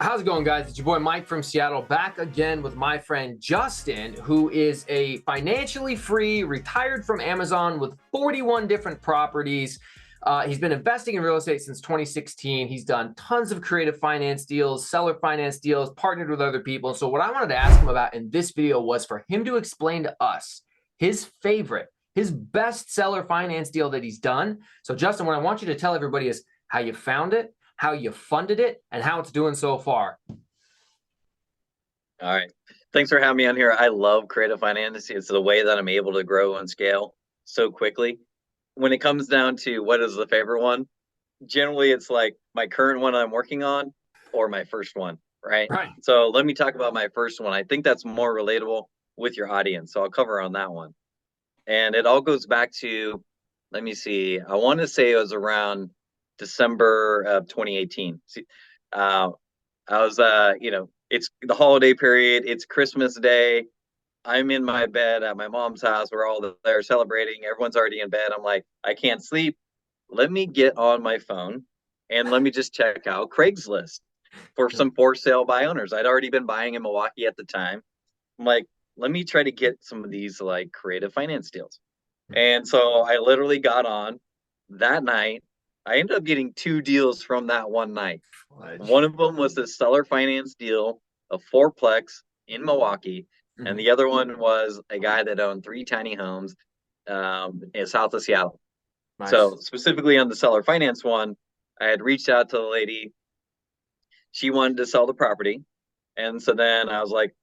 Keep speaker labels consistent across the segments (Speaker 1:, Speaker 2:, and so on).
Speaker 1: How's it going, guys? It's your boy Mike from Seattle, back again with my friend Justin, who is a financially free, retired from Amazon with 41 different properties. He's been investing in real estate since 2016. He's done tons of creative finance deals, seller finance deals, partnered with other people. So what I wanted to ask him about in this video was for him to explain to us his favorite, his best seller finance deal that he's done. So Justin, what I want you to tell everybody is how you found it, how you funded it, and how it's doing so far.
Speaker 2: All right. Thanks for having me on here. I love creative finance. It's the way that I'm able to grow and scale so quickly. When it comes down to what is the favorite one, generally it's like my current one I'm working on or my first one, right?
Speaker 1: Right.
Speaker 2: So let me talk about my first one. I think that's more relatable with your audience. So I'll cover on that one. And it all goes back to, let me see, I want to say it was around December of 2018. See, I was, it's the holiday period. It's Christmas Day. I'm in my bed at my mom's house. We're all there celebrating. Everyone's already in bed. I'm like, I can't sleep. Let me get on my phone and let me just check out Craigslist for some for sale by owners. I'd already been buying in Milwaukee at the time. I'm like, let me try to get some of these like creative finance deals. And so I literally got on that night. I ended up getting two deals from that one night. One of them was the seller finance deal, a fourplex in Milwaukee, and the other one was a guy that owned three tiny homes in south of Seattle. So
Speaker 1: Nice.
Speaker 2: specifically on the seller finance one, I had reached out to the lady. She wanted to sell the property, and so then I was like,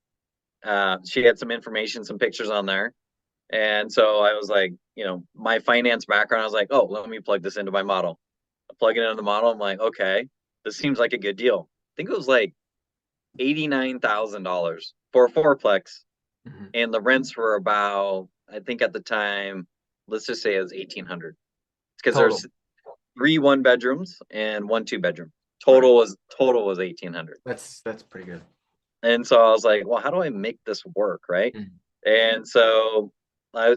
Speaker 2: she had some information, some pictures on there, and so I was like, my finance background, I was like, oh, let me plug this into my model. I plug it into the model. I'm like, okay, this seems like a good deal. I think it was like $89,000 for a fourplex, and the rents were about, I think at the time, let's just say it was 1,800. It's because
Speaker 1: Total.
Speaker 2: there's three one bedrooms and one two bedroom.
Speaker 1: Right.
Speaker 2: Total was 1,800.
Speaker 1: That's pretty good.
Speaker 2: And so I was like, well, how do I make this work, right? And so I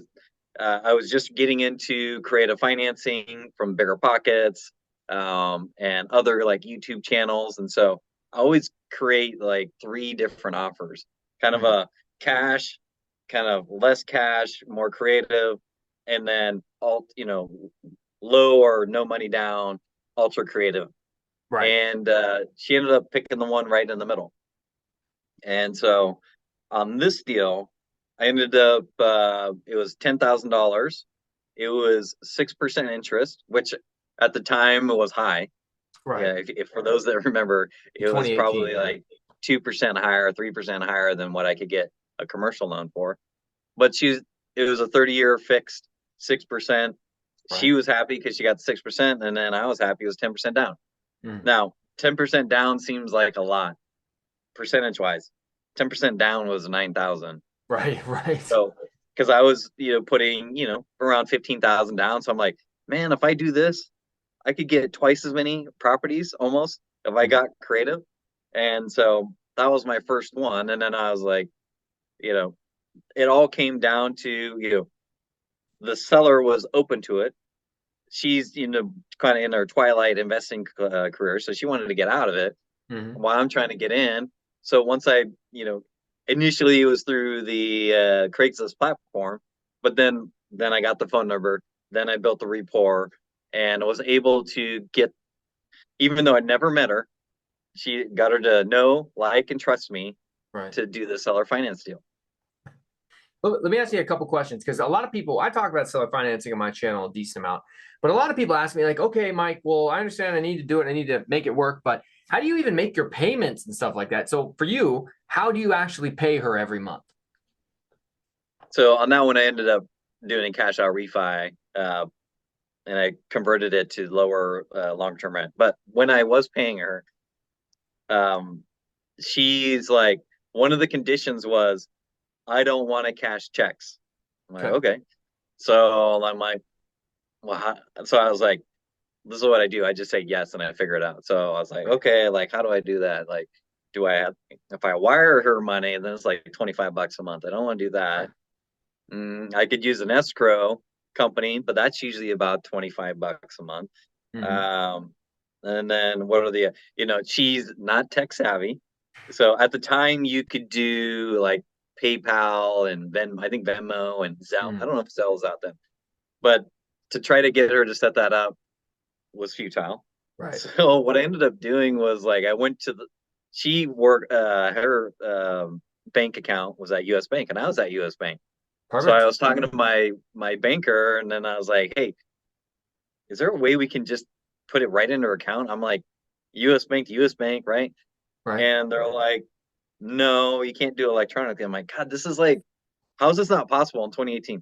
Speaker 2: I was just getting into creative financing from Bigger Pockets and other like YouTube channels. And so I always create like three different offers, kind of a cash, kind of less cash, more creative, and then low or no money down, ultra creative.
Speaker 1: Right.
Speaker 2: And she ended up picking the one right in the middle. And so on this deal, I ended up it was $10,000. It was 6% interest, which at the time was high.
Speaker 1: Right.
Speaker 2: Yeah, if for those that remember,
Speaker 1: In
Speaker 2: it was
Speaker 1: 2018,
Speaker 2: probably
Speaker 1: yeah.
Speaker 2: like 2% higher, 3% higher than what I could get a commercial loan for. But it was a 30-year fixed 6%. She
Speaker 1: Right.
Speaker 2: was happy because she got 6%, and then I was happy it was 10% down.
Speaker 1: Mm.
Speaker 2: Now, 10% down seems like a lot percentage wise. 10% down was 9,000.
Speaker 1: Right. Right.
Speaker 2: So, because I was, putting, around 15,000 down. So I'm like, man, if I do this, I could get twice as many properties almost if I got creative. And so that was my first one. And then I was like, you know, it all came down to, the seller was open to it. She's, kind of in her twilight investing career. So she wanted to get out of it
Speaker 1: Mm-hmm.
Speaker 2: while I'm trying to get in. So once I, initially it was through the Craigslist platform, but then I got the phone number, then I built the rapport, and was able to get, even though I never met her, she got her to know, like, and trust me
Speaker 1: Right.
Speaker 2: to do the seller finance deal.
Speaker 1: Let me ask you a couple questions because a lot of people, I talk about seller financing on my channel a decent amount, but a lot of people ask me like, okay, Mike, well, I understand I need to do it. I need to make it work, but how do you even make your payments and stuff like that? So for you, how do you actually pay her every month?
Speaker 2: So on that one, I ended up doing a cash out refi, and I converted it to lower long term rent. But when I was paying her, um, she's like, one of the conditions was I don't want to cash checks. I'm like,
Speaker 1: Okay.
Speaker 2: okay. So I'm like, well, so I was like, this is what I do. I just say yes and I figure it out. So I was like,
Speaker 1: Right.
Speaker 2: okay, like, how do I do that? Like, do I have, if I wire her money, then it's like $25 a month. I don't want to do that.
Speaker 1: Right.
Speaker 2: I could use an escrow company, but that's usually about $25 a month.
Speaker 1: Mm-hmm.
Speaker 2: Um, And then what are the, she's not tech savvy. So at the time you could do like PayPal and I think Venmo and Zelle. I
Speaker 1: Mm,
Speaker 2: don't know if Zelle's out there, but to try to get her to set that up was futile.
Speaker 1: right.
Speaker 2: So what I ended up doing was like I went to she worked her bank account was at US Bank and I was at US Bank. So I
Speaker 1: Perfect.
Speaker 2: was talking to my banker and then I was like, "Hey, is there a way we can just put it right into her account?" I'm like, US Bank to US Bank, right?
Speaker 1: Right.
Speaker 2: And they're like, "No, you can't do it electronically." I'm like, "God, this is like, how is this not possible in 2018?"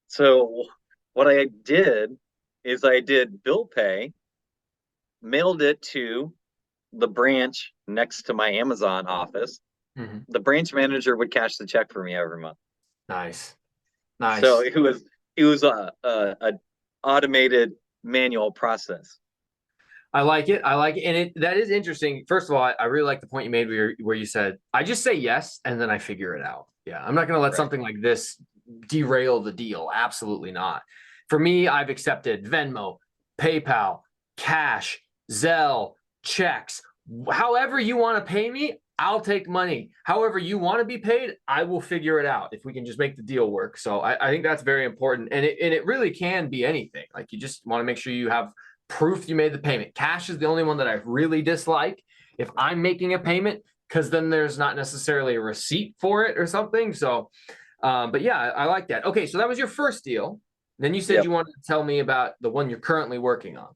Speaker 2: So what I did is I did bill pay, mailed it to the branch next to my Amazon office.
Speaker 1: Hmm.
Speaker 2: The branch manager would cash the check for me every month.
Speaker 1: Nice.
Speaker 2: So
Speaker 1: Nice.
Speaker 2: it was a automated manual process.
Speaker 1: I like it. I like it. And that is interesting. First of all, I really like the point you made where you said, I just say yes and then I figure it out. Yeah. I'm not going to let
Speaker 2: Right.
Speaker 1: something like this derail the deal. Absolutely not. For me, I've accepted Venmo, PayPal, cash, Zelle, checks. However you want to pay me, I'll take money. However you want to be paid, I will figure it out if we can just make the deal work. So I think that's very important. And it really can be anything. Like you just want to make sure you have proof you made the payment. Cash is the only one that I really dislike if I'm making a payment, because then there's not necessarily a receipt for it or something. So, but yeah, I like that. Okay, so that was your first deal. Then you said
Speaker 2: Yep.
Speaker 1: you wanted to tell me about the one you're currently working on.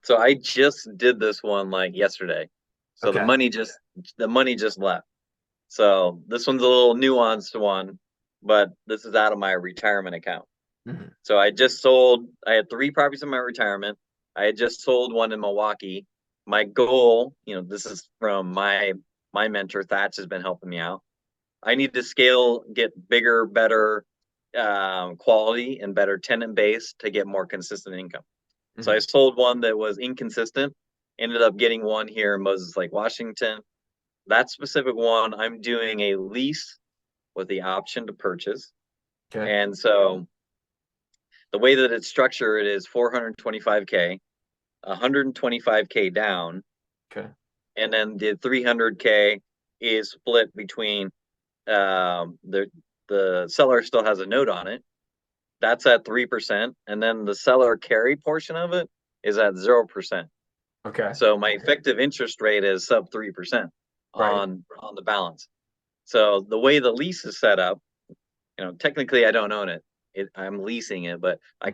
Speaker 2: So I just did this one like yesterday. So
Speaker 1: Okay.
Speaker 2: the money just left. So this one's a little nuanced one, but this is out of my retirement account.
Speaker 1: Mhm.
Speaker 2: So I had three properties in my retirement. I had just sold one in Milwaukee. My goal, this is from my mentor, Thatch has been helping me out. I need to scale, get bigger, better quality and better tenant base to get more consistent income. So I
Speaker 1: Mhm.
Speaker 2: sold one that was inconsistent, ended up getting one here in Moses Lake, Washington. That specific one, I'm doing a lease with the option to purchase.
Speaker 1: Okay.
Speaker 2: And so the way that it's structured is 425K, 125K down,
Speaker 1: Okay.
Speaker 2: and then the 300K is split between the seller still has a note on it. That's at 3%, and then the seller carry portion of it is at 0%.
Speaker 1: Okay.
Speaker 2: So my effective interest rate is sub 3%
Speaker 1: Right.
Speaker 2: on the balance. So the way the lease is set up, technically I don't own it. I'm leasing it, but I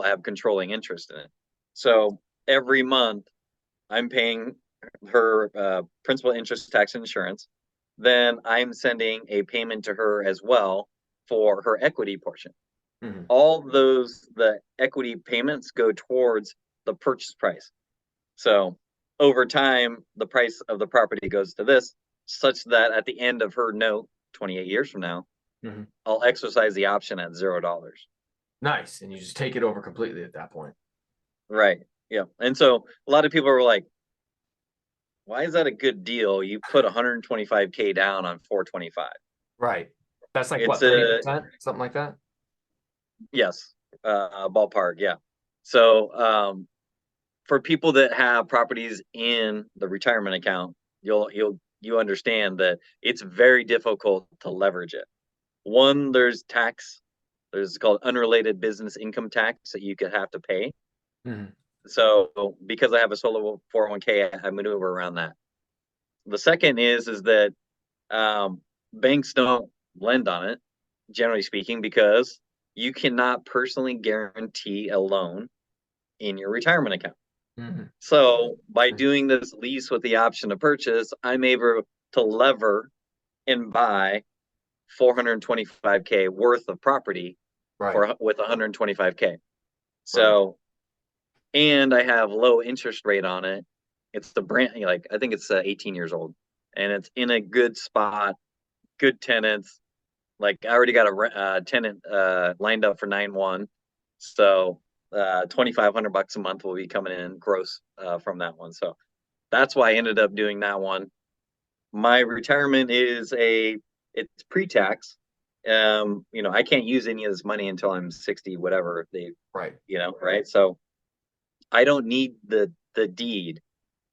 Speaker 2: have controlling interest in it. So every month I'm paying her principal, interest, tax, and insurance. Then I'm sending a payment to her as well for her equity portion.
Speaker 1: Mhm.
Speaker 2: The equity payments go towards the purchase price. So over time, the price of the property goes to this, such that at the end of her note, 28 years from now,
Speaker 1: Mhm.
Speaker 2: I'll exercise the option at $0.
Speaker 1: Nice. And you just take it over completely at that point.
Speaker 2: Right. Yeah. And so a lot of people were like, why is that a good deal? You put 125K down on 425.
Speaker 1: Right. That's like
Speaker 2: It's
Speaker 1: what,
Speaker 2: a
Speaker 1: 3%? Something like that?
Speaker 2: yes, ballpark. Yeah. So for people that have properties in the retirement account, you understand that it's very difficult to leverage it. One, there's tax. There's called unrelated business income tax that you could have to pay.
Speaker 1: Mhm.
Speaker 2: So because I have a solo 401k, I maneuver around that. The second is that um, banks don't lend on it, generally speaking, because you cannot personally guarantee a loan in your retirement account.
Speaker 1: Mhm.
Speaker 2: So by doing this lease with the option to purchase, I'm able to lever and buy 425K worth of property
Speaker 1: Right.
Speaker 2: for with 125K.
Speaker 1: Right.
Speaker 2: So, and I have low interest rate on it. It's the brand, like I think it's 18 years old, and it's in a good spot, good tenants. Like I already got a tenant lined up for 9/1, so 2,500 bucks a month will be coming in gross from that one. So that's why I ended up doing that one. My retirement it's pre-tax. I can't use any of this money until I'm 60, whatever they,
Speaker 1: Right.
Speaker 2: right? So I don't need the deed,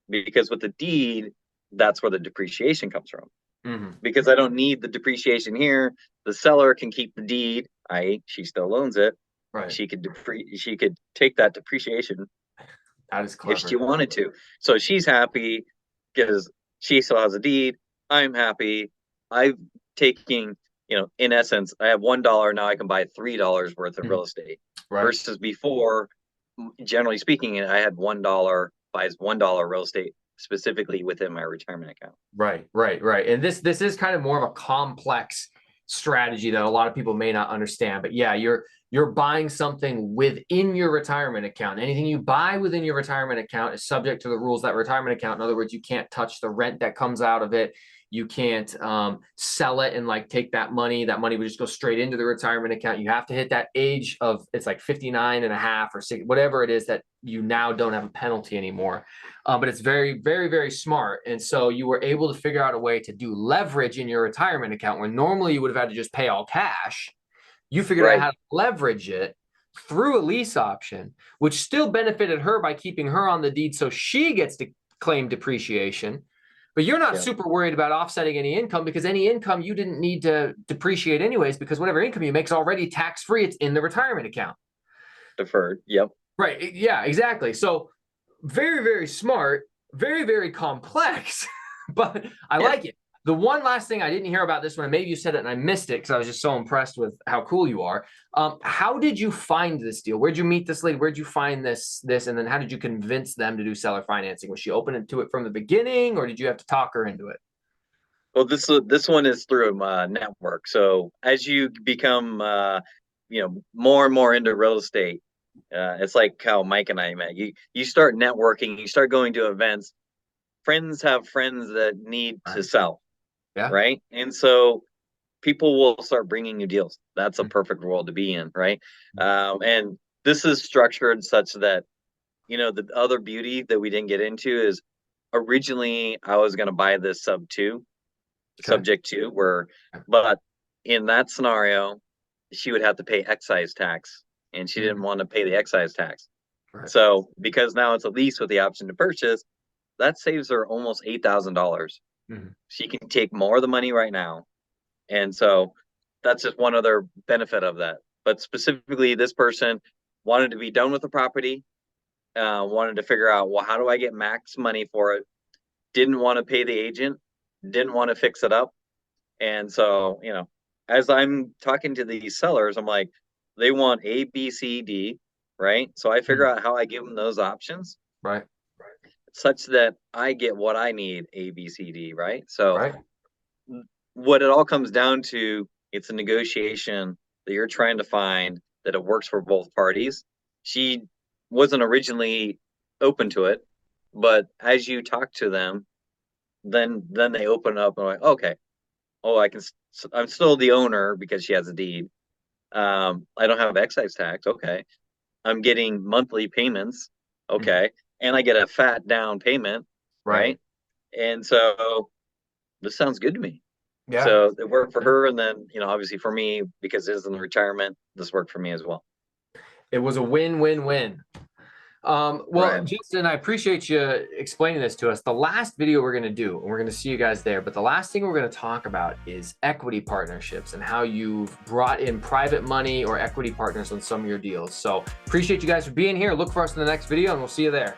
Speaker 2: because with the deed, that's where the depreciation comes from. Because I don't need the depreciation here. The seller can keep the deed, i.e., she still owns it.
Speaker 1: Right.
Speaker 2: She could take that depreciation
Speaker 1: That is
Speaker 2: if
Speaker 1: clever.
Speaker 2: she wanted to. So she's happy because she still has a deed. I'm happy. I'm taking, in essence, I have $1 now. I can buy $3 worth of real estate.
Speaker 1: Right.
Speaker 2: Versus before, generally speaking, I had buys $1 real estate specifically within my retirement account.
Speaker 1: Right. And this is kind of more of a complex strategy that a lot of people may not understand. But yeah, you're buying something within your retirement account. Anything you buy within your retirement account is subject to the rules of that retirement account. In other words, you can't touch the rent that comes out of it. You can't sell it and like take that money. That money would just go straight into the retirement account. You have to hit that age of, it's like 59 and a half or 60, whatever it is, that you now don't have a penalty anymore. But it's very, very, very smart. And so you were able to figure out a way to do leverage in your retirement account where normally you would have had to just pay all cash. You figured out how to leverage it through a lease option, which still benefited her by keeping her on the deed so she gets to claim depreciation. But you're not super worried about offsetting any income, because any income you didn't need to depreciate anyways, because whatever income you make is already tax-free. It's in the retirement account.
Speaker 2: Deferred. Yep.
Speaker 1: Right. Yeah, exactly. So very, very smart, very, very complex, but I like it. The one last thing I didn't hear about this one, and maybe you said it and I missed it because I was just so impressed with how cool you are. How did you find this deal? Where'd you meet this lady? Where'd you find this? And then how did you convince them to do seller financing? Was she open to it from the beginning, or did you have to talk her into it?
Speaker 2: Well, this one is through a network. So as you become, more and more into real estate, it's like how Mike and I met. You start networking, you start going to events. Friends have friends that need to sell.
Speaker 1: Yeah.
Speaker 2: Right. And so people will start bringing you deals. That's a perfect world to be in. Right. And this is structured such that, the other beauty that we didn't get into is originally I was going to buy this subject to but in that scenario, she would have to pay excise tax, and she didn't want to pay the excise tax. Right. So because now it's a lease with the option to purchase, that saves her almost $8,000. She can take more of the money right now. And so that's just one other benefit of that. But specifically, this person wanted to be done with the property, wanted to figure out, well, how do I get max money for it? Didn't want to pay the agent, didn't want to fix it up. And so, as I'm talking to these sellers, I'm like, they want A, B, C, D, right? So I figure out how I give them those options.
Speaker 1: Right.
Speaker 2: Such that I get what I need, A, B, C, D, right? So what it all comes down to, it's a negotiation that you're trying to find that it works for both parties. She wasn't originally open to it, but as you talk to them, then they open up and like, okay, I'm still the owner because she has a deed. I don't have excise tax. Okay. I'm getting monthly payments. Okay. And I get a fat down payment. Right. And so this sounds good to me. Yeah. So it worked for her. And then, obviously for me, because it is in the retirement, this worked for me as well.
Speaker 1: It was a win-win-win. Well, Justin, I appreciate you explaining this to us. The last video we're going to do, and we're going to see you guys there, but the last thing we're going to talk about is equity partnerships and how you've brought in private money or equity partners on some of your deals. So appreciate you guys for being here. Look for us in the next video, and we'll see you there.